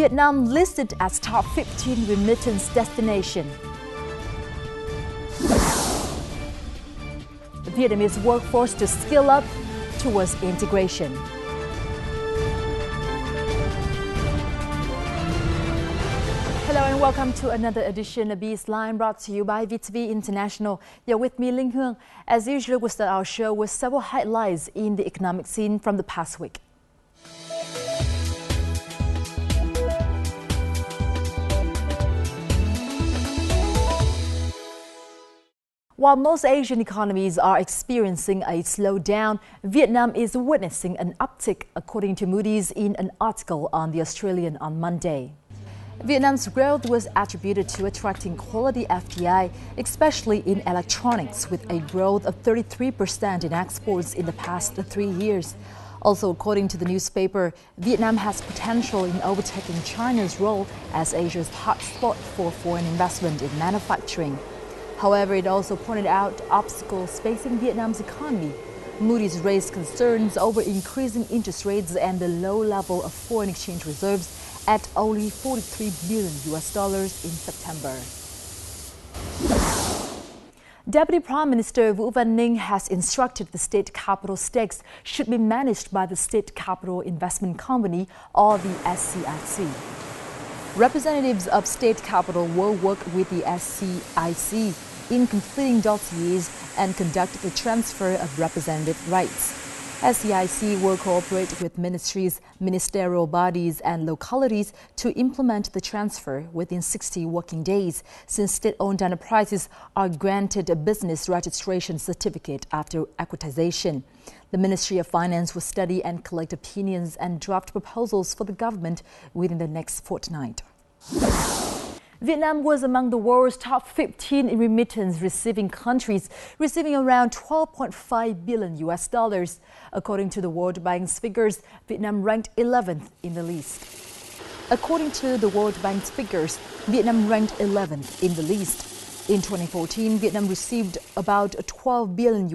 Vietnam listed as top 15 remittance destination. Vietnamese workforce to skill up towards integration. Hello and welcome to another edition of Beast Line brought to you by VTV International. You're with me, Linh Hương. As usual, we'll start our show with several highlights in the economic scene from the past week. While most Asian economies are experiencing a slowdown, Vietnam is witnessing an uptick, according to Moody's in an article on The Australian on Monday. Vietnam's growth was attributed to attracting quality FDI, especially in electronics, with a growth of 33% in exports in the past 3 years. Also, according to the newspaper, Vietnam has potential in overtaking China's role as Asia's hotspot for foreign investment in manufacturing. However, it also pointed out obstacles facing Vietnam's economy. Moody's raised concerns over increasing interest rates and the low level of foreign exchange reserves at only $43 billion in September. Deputy Prime Minister Vũ Văn Ninh has instructed the state capital stakes should be managed by the State Capital Investment Company, or the SCIC. Representatives of state capital will work with the SCIC in completing dossiers and conduct the transfer of representative rights. SCIC will cooperate with ministries, ministerial bodies and localities to implement the transfer within 60 working days, since state-owned enterprises are granted a business registration certificate after equitization. The Ministry of Finance will study and collect opinions and draft proposals for the government within the next fortnight. Vietnam was among the world's top 15 in remittance receiving countries, receiving around $12.5 billion. According to the World Bank's figures, Vietnam ranked 11th in the list. According to the World Bank's figures, Vietnam ranked 11th in the list. In 2014, Vietnam received about $12 billion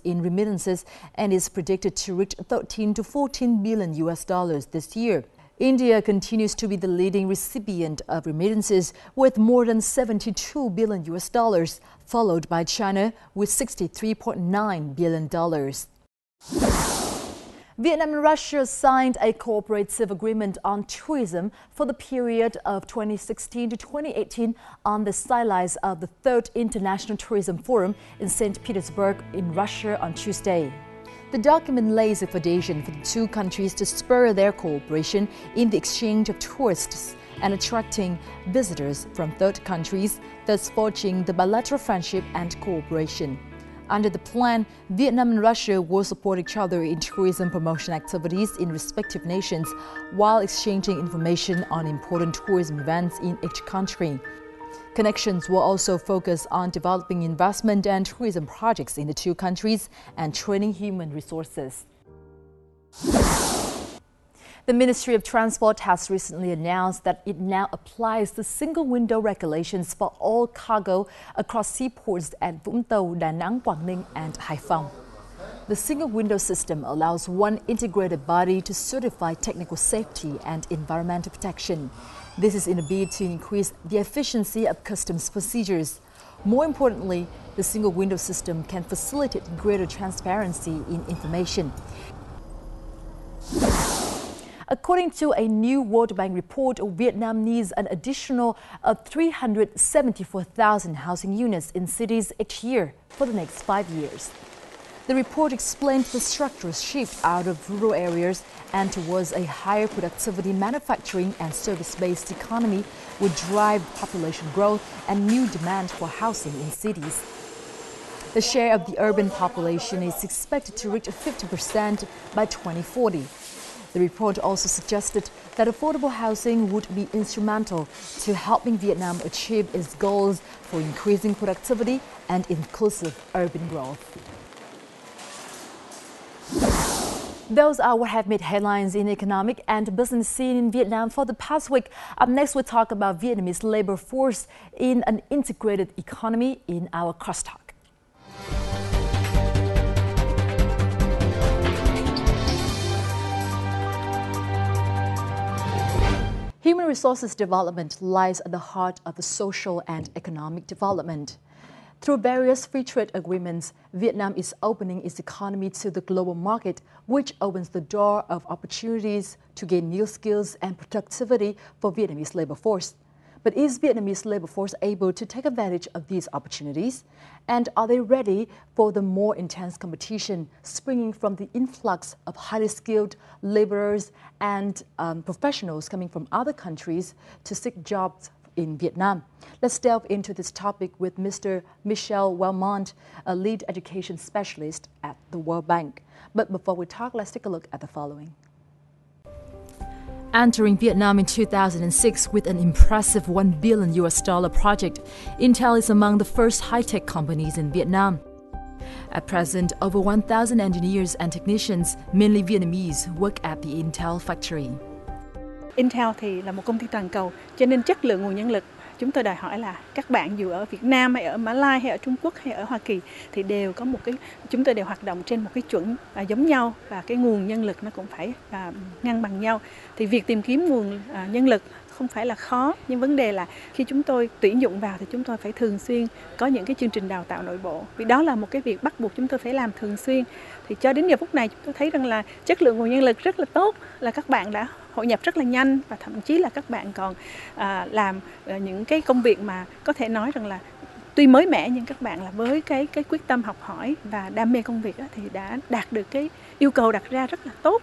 in remittances and is predicted to reach $13 to $14 billion this year. India continues to be the leading recipient of remittances with more than $72 billion, followed by China with $63.9 billion. Vietnam and Russia signed a cooperative agreement on tourism for the period of 2016 to 2018 on the sidelines of the 3rd International Tourism Forum in St. Petersburg in Russia on Tuesday. The document lays a foundation for the two countries to spur their cooperation in the exchange of tourists and attracting visitors from third countries, thus forging the bilateral friendship and cooperation. Under the plan, Vietnam and Russia will support each other in tourism promotion activities in respective nations while exchanging information on important tourism events in each country. Connections will also focus on developing investment and tourism projects in the two countries and training human resources. The Ministry of Transport has recently announced that it now applies the single-window regulations for all cargo across seaports at Vũng Tàu, Đà Nẵng, Quảng Ninh and Hải Phòng. The single-window system allows one integrated body to certify technical safety and environmental protection. This is in a bid to increase the efficiency of customs procedures. More importantly, the single-window system can facilitate greater transparency in information. According to a new World Bank report, Vietnam needs an additional 374,000 housing units in cities each year for the next 5 years. The report explains the structural shift out of rural areas and towards a higher productivity manufacturing and service-based economy would drive population growth and new demand for housing in cities. The share of the urban population is expected to reach 50% by 2040. The report also suggested that affordable housing would be instrumental to helping Vietnam achieve its goals for increasing productivity and inclusive urban growth. Those are what have made headlines in the economic and business scene in Vietnam for the past week. Up next, we'll talk about Vietnamese labor force in an integrated economy in our crosstalk. Human resources development lies at the heart of the social and economic development. Through various free trade agreements, Vietnam is opening its economy to the global market, which opens the door of opportunities to gain new skills and productivity for Vietnamese labor force. But is Vietnamese labor force able to take advantage of these opportunities? And are they ready for the more intense competition springing from the influx of highly skilled laborers and professionals coming from other countries to seek jobs in Vietnam? Let's delve into this topic with Mr. Michel Welmont, a lead education specialist at the World Bank. But before we talk, let's take a look at the following. Entering Vietnam in 2006 with an impressive $1 billion project, Intel is among the first high-tech companies in Vietnam. At present, over 1,000 engineers and technicians, mainly Vietnamese, work at the Intel factory. Intel thì là một công ty toàn cầu, cho nên chất lượng nguồn nhân lực chúng tôi đòi hỏi là các bạn dù ở Việt Nam hay ở Mã Lai hay ở Trung Quốc hay ở Hoa Kỳ thì đều có chúng tôi đều hoạt động trên một cái chuẩn giống nhau, và cái nguồn nhân lực nó cũng phải ngang bằng nhau. Thì việc tìm kiếm nguồn nhân lực không phải là khó, nhưng vấn đề là khi chúng tôi tuyển dụng vào thì chúng tôi phải thường xuyên có những cái chương trình đào tạo nội bộ. Vì đó là một cái việc bắt buộc chúng tôi phải làm thường xuyên. Thì cho đến giờ phút này chúng tôi thấy rằng là chất lượng nguồn nhân lực rất là tốt, là các bạn đã hội nhập rất là nhanh, và thậm chí là các bạn còn làm những cái công việc mà có thể nói rằng là tuy mới mẻ, nhưng các bạn là với cái quyết tâm học hỏi và đam mê công việc thì đã đạt được cái yêu cầu đặt ra rất là tốt.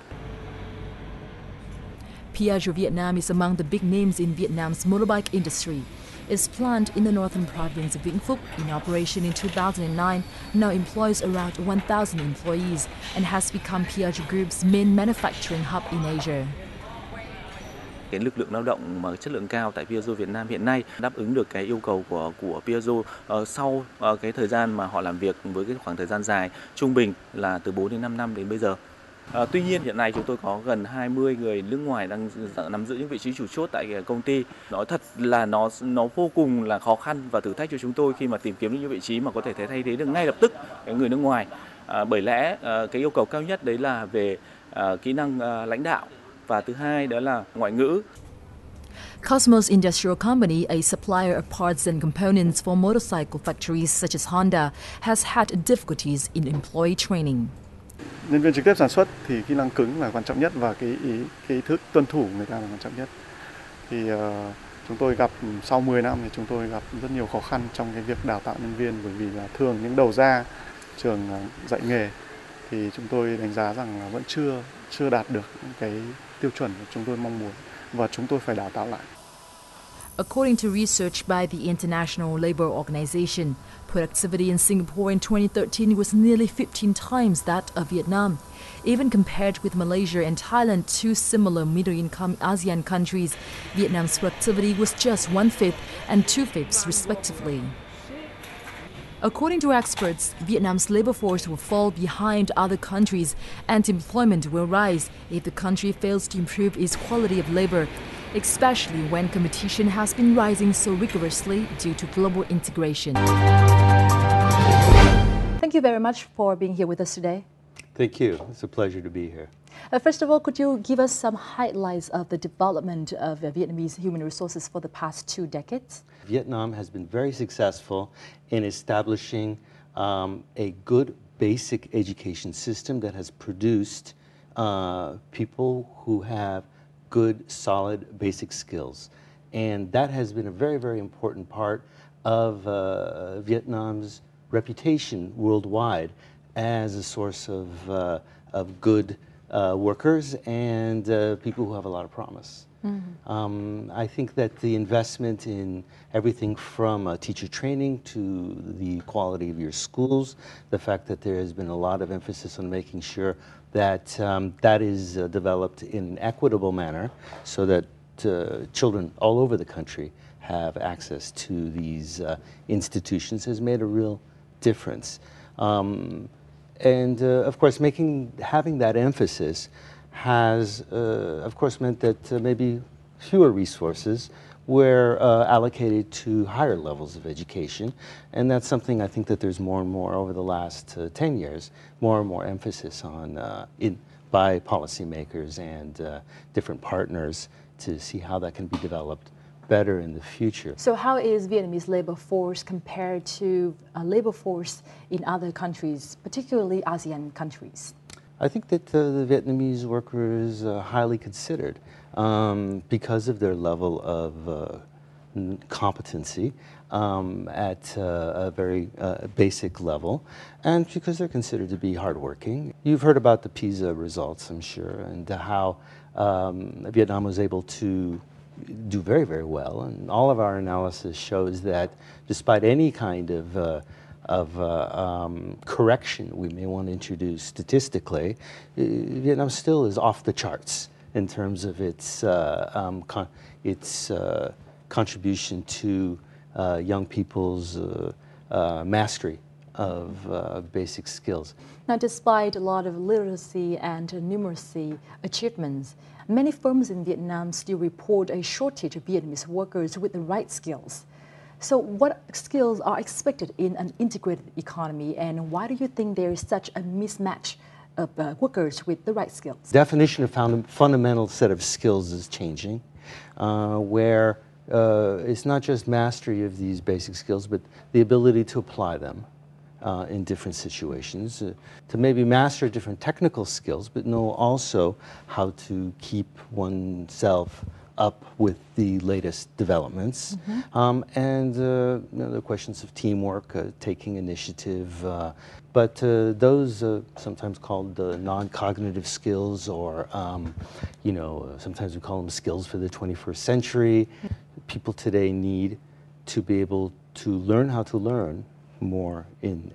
Piaggio Vietnam is among the big names in Vietnam's motorbike industry. Its plant in the northern province of Vĩnh Phúc, in operation in 2009, now employs around 1,000 employees and has become Piaggio Group's main manufacturing hub in Asia. Cái lực lượng lao động mà chất lượng cao tại Piaggio Việt Nam hiện nay đáp ứng được cái yêu cầu của Piaggio sau cái thời gian mà họ làm việc với cái khoảng thời gian dài, trung bình là từ 4 đến 5 năm đến bây giờ. Tuy nhiên hiện nay chúng tôi có gần 20 người nước ngoài đang nắm giữ những vị trí chủ chốt tại công ty. Nói thật là nó vô cùng là khó khăn và thử thách cho chúng tôi khi mà tìm kiếm những vị trí mà có thể thay thế được ngay lập tức cái người nước ngoài. Bởi lẽ cái yêu cầu cao nhất đấy là về kỹ năng lãnh đạo, và thứ hai đó là ngoại ngữ. Cosmos Industrial Company, a supplier of parts and components for motorcycle factories such as Honda, has had difficulties in employee training. Nhân viên trực tiếp sản xuất thì kỹ năng cứng là quan trọng nhất, và cái ý thức tuân thủ người ta là quan trọng nhất. Thì chúng tôi gặp sau 10 năm thì chúng tôi gặp rất nhiều khó khăn trong cái việc đào tạo nhân viên, bởi vì là thường những đầu ra trường dạy nghề thì chúng tôi đánh giá rằng là vẫn chưa đạt được cái tiêu chuẩn mà chúng tôi mong muốn, và chúng tôi phải đào tạo lại. According to research by the International Labour Organization, productivity in Singapore in 2013 was nearly 15 times that of Vietnam. Even compared with Malaysia and Thailand, two similar middle-income ASEAN countries, Vietnam's productivity was just 1/5 and 2/5 respectively. According to experts, Vietnam's labor force will fall behind other countries and employment will rise if the country fails to improve its quality of labor, especially when competition has been rising so rigorously due to global integration. Thank you very much for being here with us today. Thank you. It's a pleasure to be here. First of all, could you give us some highlights of the development of Vietnamese human resources for the past 2 decades? Vietnam has been very successful in establishing a good basic education system that has produced people who have good, solid basic skills. And that has been a very, very important part of Vietnam's reputation worldwide as a source of good workers and people who have a lot of promise. I think that the investment in everything from teacher training to the quality of your schools, the fact that there has been a lot of emphasis on making sure that that is developed in an equitable manner so that children all over the country have access to these institutions has made a real difference. And of course, having that emphasis has, of course, meant that maybe fewer resources were allocated to higher levels of education, and that's something I think that there's more and more over the last 10 years, more and more emphasis on by policymakers and different partners to see how that can be developed better in the future. So how is Vietnamese labor force compared to labor force in other countries, particularly ASEAN countries? I think that the Vietnamese workers are highly considered because of their level of competency at a very basic level, and because they're considered to be hardworking. You've heard about the PISA results, I'm sure, and how Vietnam was able to do very, very well. And all of our analysis shows that despite any kind of correction we may want to introduce statistically, Vietnam still is off the charts in terms of its contribution to young people's mastery of basic skills. Now, despite a lot of literacy and numeracy achievements, many firms in Vietnam still report a shortage of Vietnamese workers with the right skills. So what skills are expected in an integrated economy, and why do you think there is such a mismatch of workers with the right skills? Definition of fundamental set of skills is changing, where it's not just mastery of these basic skills, but the ability to apply them in different situations, to maybe master different technical skills, but know also how to keep oneself up with the latest developments, and the questions of teamwork, taking initiative, but those sometimes called non-cognitive skills, or sometimes we call them skills for the 21st century. People today need to be able to learn how to learn more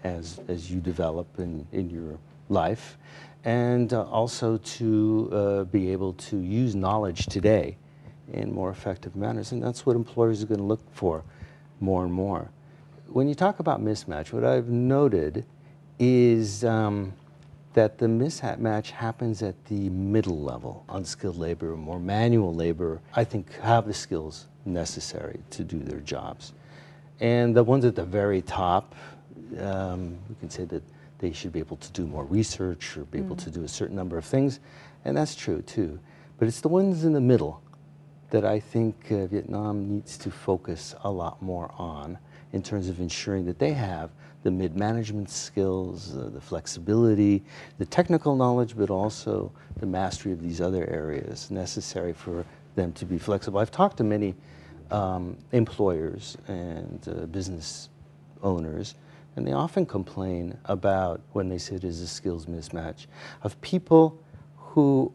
as you develop in your life, and also to be able to use knowledge today in more effective manners, and that's what employers are going to look for more and more. When you talk about mismatch, what I've noted is that the mismatch happens at the middle level. Unskilled labor, more manual labor, I think, have the skills necessary to do their jobs. And the ones at the very top, we can say that they should be able to do more research or be able to do a certain number of things, and that's true too. But it's the ones in the middle that I think Vietnam needs to focus a lot more on in terms of ensuring that they have the mid-management skills, the flexibility, the technical knowledge, but also the mastery of these other areas necessary for them to be flexible. I've talked to many employers and business owners, and they often complain about, when they say there's a skills mismatch, of people who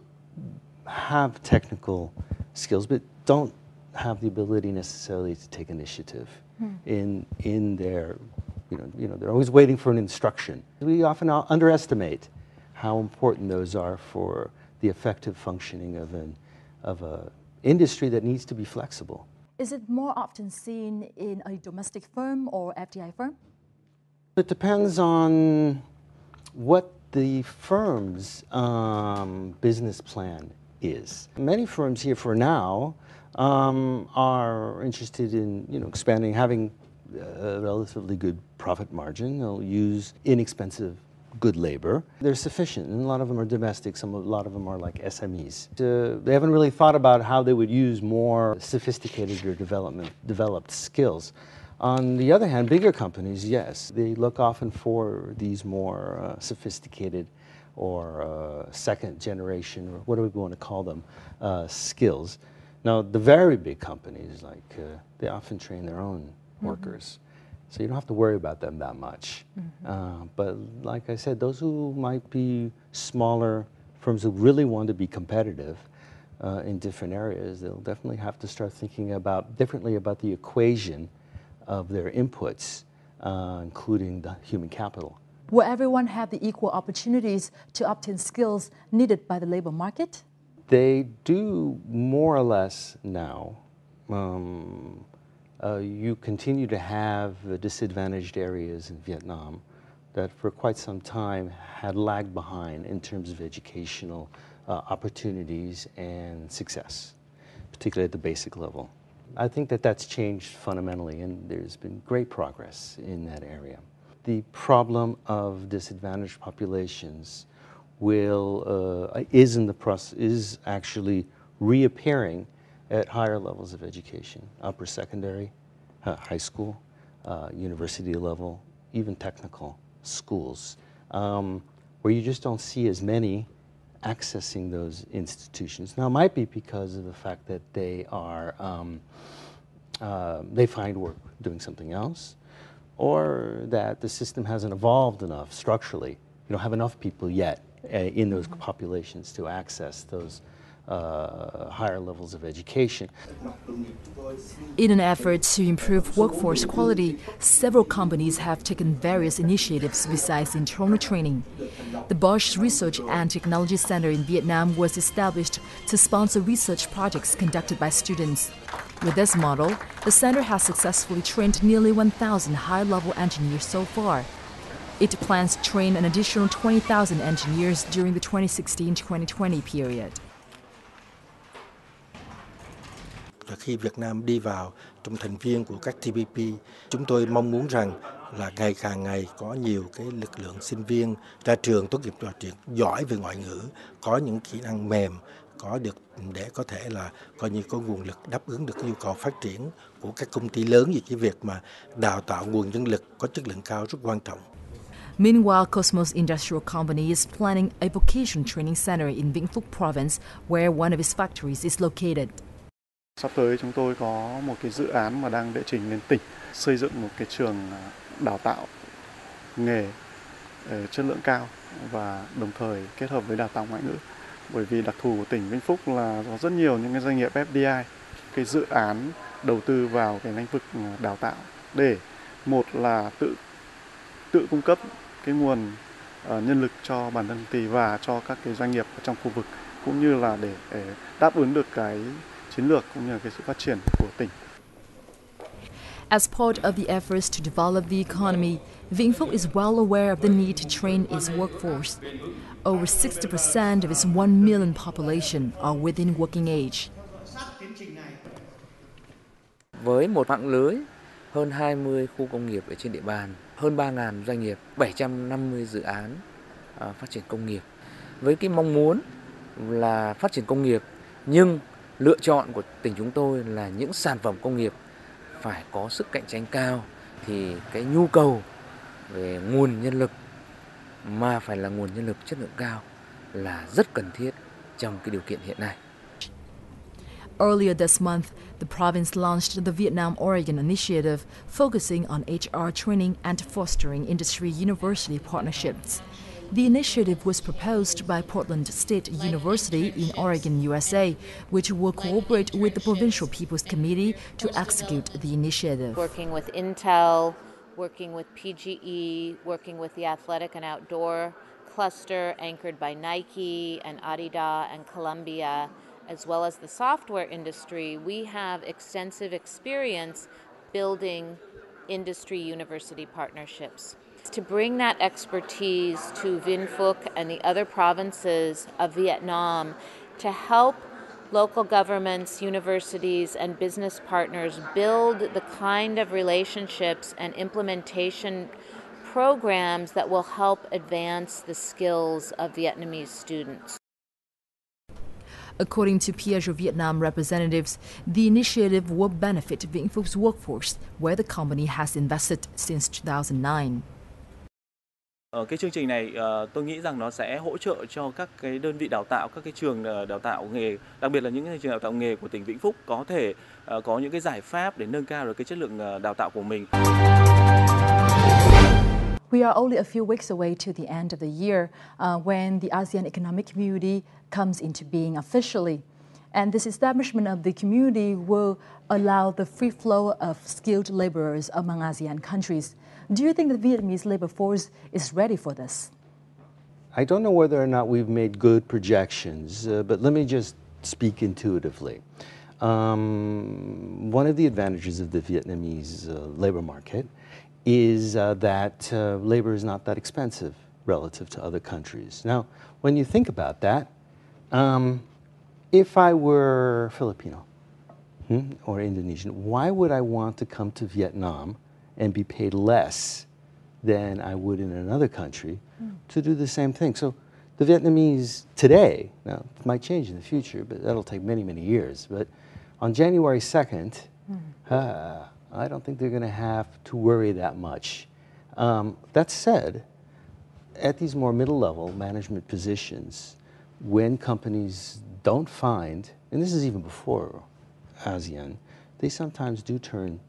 have technical skills but don't have the ability necessarily to take initiative in their, they're always waiting for an instruction. We often underestimate how important those are for the effective functioning of an industry that needs to be flexible. Is it more often seen in a domestic firm or FDI firm? It depends on what the firm's business plan is. Many firms here for now are interested in expanding, having a relatively good profit margin. They'll use inexpensive, good labor. They're sufficient, and a lot of them are domestic. A lot of them are like SMEs. They haven't really thought about how they would use more sophisticated or developed skills. On the other hand, bigger companies, yes, they look often for these more sophisticated or second generation, or what do we want to call them, skills. Now, the very big companies, like they often train their own workers, so you don't have to worry about them that much. But like I said, those who might be smaller firms who really want to be competitive in different areas, they'll definitely have to start thinking differently about the equation of their inputs, including the human capital. Will everyone have the equal opportunities to obtain skills needed by the labor market? They do more or less now. You continue to have disadvantaged areas in Vietnam that for quite some time had lagged behind in terms of educational opportunities and success, particularly at the basic level. I think that that's changed fundamentally, and there's been great progress in that area. The problem of disadvantaged populations is actually reappearing at higher levels of education, upper secondary, high school, university level, even technical schools, where you just don't see as many accessing those institutions. Now, it might be because of the fact that they are, they find work doing something else, or that the system hasn't evolved enough structurally. You don't have enough people yet in those populations to access those higher levels of education. In an effort to improve workforce quality, several companies have taken various initiatives besides internal training. The Bosch Research and Technology Center in Vietnam was established to sponsor research projects conducted by students. With this model, the center has successfully trained nearly 1,000 high-level engineers so far. It plans to train an additional 20,000 engineers during the 2016-2020 period. Khi Việt Nam đi vào trong thành viên của các TPP, chúng tôi mong muốn rằng là càng ngày có nhiều cái lực lượng sinh viên ra trường tốt nghiệp giỏi về ngoại ngữ, có những kỹ năng mềm, có được để có thể là coi như có nguồn lực đáp ứng được nhu cầu phát triển của các công ty lớn, vì cái việc mà đào tạo nguồn nhân lực có chất lượng cao rất quan trọng. Meanwhile, Cosmos Industrial Company is planning a vocational training center in Vĩnh Phúc Province, where one of its factories is located. Sắp tới chúng tôi có một cái dự án mà đang đệ trình lên tỉnh, xây dựng một cái trường đào tạo nghề chất lượng cao và đồng thời kết hợp với đào tạo ngoại ngữ. Bởi vì đặc thù của tỉnh Vĩnh Phúc là có rất nhiều những cái doanh nghiệp FDI, cái dự án đầu tư vào cái lĩnh vực đào tạo để một là tự cung cấp cái nguồn nhân lực cho bản thân công ty và cho các cái doanh nghiệp trong khu vực, cũng như là để đáp ứng được cái chiến lược cũng như là cái sự phát triển của tỉnh. As part of the efforts to develop the economy, Vĩnh Phúc is well aware of the need to train its workforce. Over 60% of its 1 million population are within working age. Với một mạng lưới hơn 20 khu công nghiệp ở trên địa bàn, hơn 3.000 doanh nghiệp, 750 dự án phát triển công nghiệp. Với cái mong muốn là phát triển công nghiệp, nhưng lựa chọn của tỉnh chúng tôi là những sản phẩm công nghiệp phải có sức cạnh tranh cao, thì cái nhu cầu về nguồn nhân lực mà phải là nguồn nhân lực chất lượng cao là rất cần thiết trong cái điều kiện hiện nay. Earlier this month, the province launched the Vietnam-Oregon initiative focusing on HR training and fostering industry-university partnerships. The initiative was proposed by Portland State University in Oregon, USA, which will cooperate with the Provincial People's Committee to execute the initiative. Working with Intel, working with PGE, working with the Athletic and Outdoor cluster anchored by Nike and Adidas and Columbia, as well as the software industry, we have extensive experience building industry-university partnerships. To bring that expertise to Vĩnh Phúc and the other provinces of Vietnam to help local governments, universities, and business partners build the kind of relationships and implementation programs that will help advance the skills of Vietnamese students. According to Piaggio Vietnam representatives, the initiative will benefit Vĩnh Phuk's workforce, where the company has invested since 2009. Cái chương trình này tôi nghĩ rằng nó sẽ hỗ trợ cho các cái đơn vị đào tạo, các cái trường đào tạo nghề, đặc biệt là những trường đào tạo nghề của tỉnh Vĩnh Phúc có thể có những cái giải pháp để nâng cao được cái chất lượng đào tạo của mình. We are only a few weeks away to the end of the year when the ASEAN Economic Community comes into being officially. And this establishment of the community will allow the free flow of skilled laborers among ASEAN countries. Do you think the Vietnamese labor force is ready for this? I don't know whether or not we've made good projections, but let me just speak intuitively. One of the advantages of the Vietnamese labor market is that labor is not that expensive relative to other countries. Now, when you think about that, if I were Filipino or Indonesian, why would I want to come to Vietnam and be paid less than I would in another country to do the same thing? So the Vietnamese today, now it might change in the future, but that'll take many, many years, but On January 2nd, I don't think they're going to have to worry that much. That said, at these more middle-level management positions, when companies don't find, and this is even before ASEAN, they sometimes do turn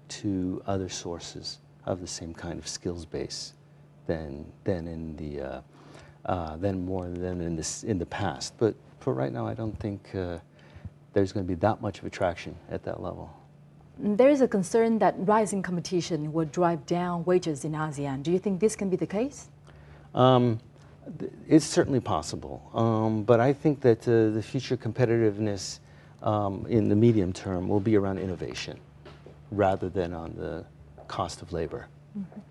to other sources of the same kind of skills base than more than in the past. But for right now, I don't think there's going to be that much of attraction at that level. There is a concern that rising competition will drive down wages in ASEAN. Do you think this can be the case? It's certainly possible, but I think that the future competitiveness in the medium term will be around innovation rather than on the cost of labor.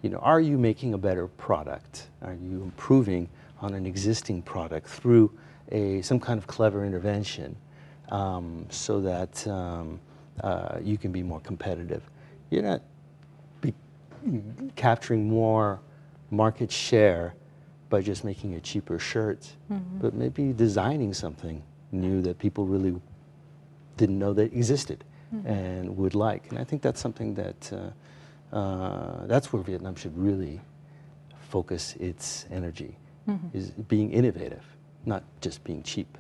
You know, are you making a better product? Are you improving on an existing product through some kind of clever intervention so that you can be more competitive? You're not capturing more market share by just making a cheaper shirt, but maybe designing something new that people really didn't know that existed and would like. And I think that's something that that's where Vietnam should really focus its energy, is being innovative, not just being cheap.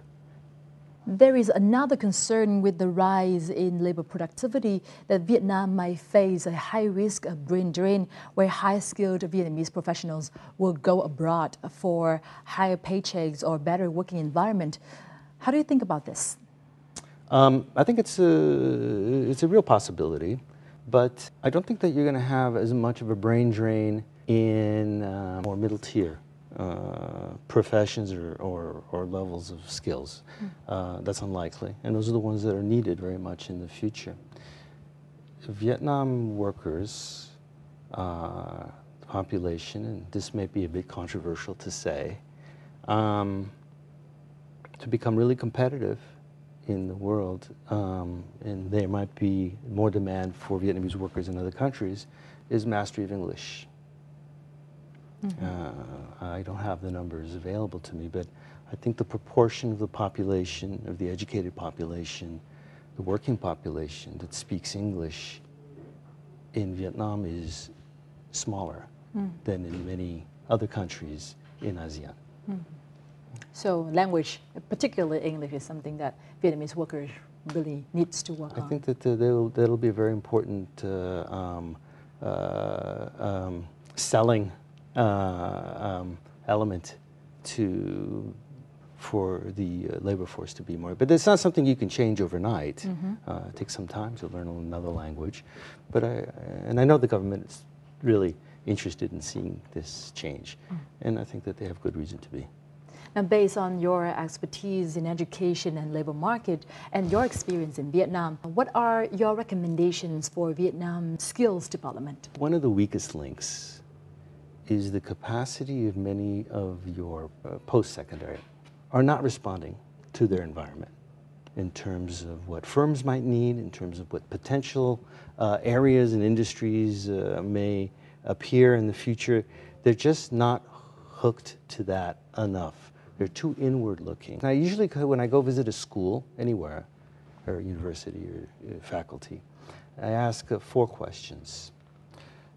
There is another concern with the rise in labor productivity that Vietnam might face a high risk of brain drain, where high-skilled Vietnamese professionals will go abroad for higher paychecks or better working environment. How do you think about this? I think it's a real possibility, but I don't think that you're going to have as much of a brain drain in more middle tier professions or levels of skills. That's unlikely, and those are the ones that are needed very much in the future. Vietnam workers, population, and this may be a bit controversial to say, to become really competitive in the world, and there might be more demand for Vietnamese workers in other countries, is mastery of English. I don't have the numbers available to me, but I think the proportion of the population, of the educated population, the working population that speaks English in Vietnam is smaller than in many other countries in ASEAN. So language, particularly English, is something that Vietnamese workers really needs to work on. I think that that'll be a very important selling element for the labor force to be more. But it's not something you can change overnight. It takes some time to learn another language. But I know the government is really interested in seeing this change, and I think that they have good reason to be. Now, based on your expertise in education and labor market and your experience in Vietnam, what are your recommendations for Vietnam skills development? One of the weakest links is the capacity of many of your post-secondary are not responding to their environment in terms of what firms might need, in terms of what potential areas and industries may appear in the future. They're just not hooked to that enough. They're too inward looking. Now, usually when I go visit a school anywhere, or university or faculty, I ask 4 questions.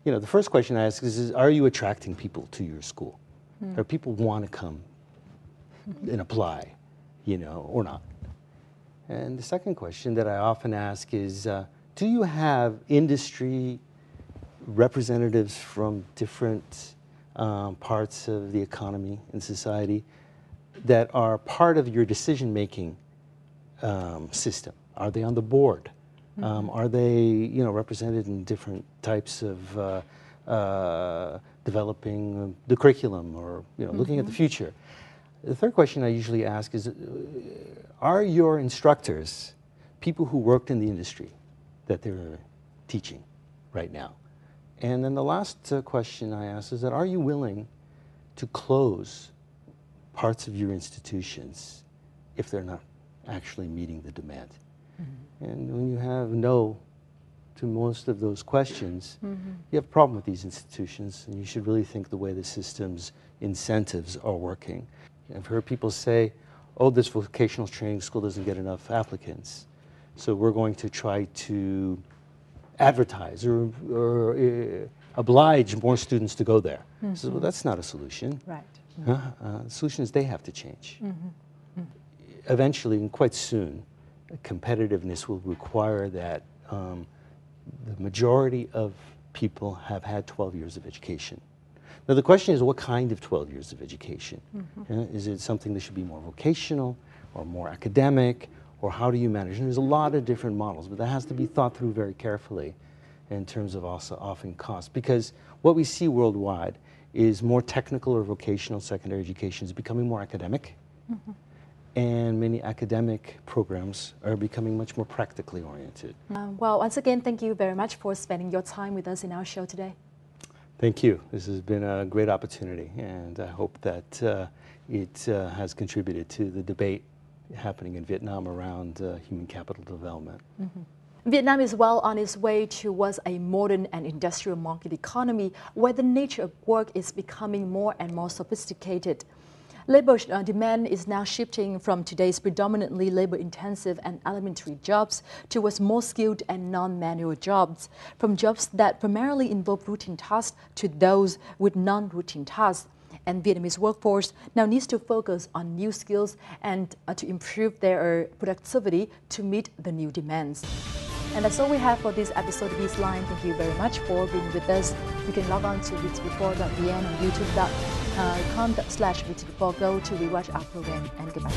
You know, the first question I ask is are you attracting people to your school? Or people want to come and apply, you know, or not? And the second question that I often ask is, do you have industry representatives from different parts of the economy and society that are part of your decision-making system? Are they on the board? Are they, you know, represented in different types of developing the curriculum or, you know, looking at the future? The third question I usually ask is, are your instructors people who worked in the industry that they're teaching right now? And then the last question I ask is that, are you willing to close parts of your institutions if they're not actually meeting the demand? And when you have no to most of those questions, you have a problem with these institutions, and you should really think the way the system's incentives are working. I've heard people say, oh, this vocational training school doesn't get enough applicants. So we're going to try to advertise or oblige more students to go there. So well, that's not a solution. Right. The solution is they have to change. Eventually, and quite soon, competitiveness will require that the majority of people have had 12 years of education. Now the question is, what kind of 12 years of education? Is it something that should be more vocational or more academic, or how do you manage? And there's a lot of different models, but that has to be thought through very carefully in terms of also often cost. Because what we see worldwide is more technical or vocational secondary education is becoming more academic, and many academic programs are becoming much more practically oriented. Well, once again, thank you very much for spending your time with us in our show today. Thank you. This has been a great opportunity, and I hope that it has contributed to the debate happening in Vietnam around human capital development. Vietnam is well on its way towards a modern and industrial market economy where the nature of work is becoming more and more sophisticated. Labor demand is now shifting from today's predominantly labor-intensive and elementary jobs towards more skilled and non-manual jobs, from jobs that primarily involve routine tasks to those with non-routine tasks. And Vietnamese workforce now needs to focus on new skills and to improve their productivity to meet the new demands. And that's all we have for this episode of This Line. Thank you very much for being with us. You can log on to vtv4.vn and youtube.com/vtv4go to rewatch our program. And goodbye.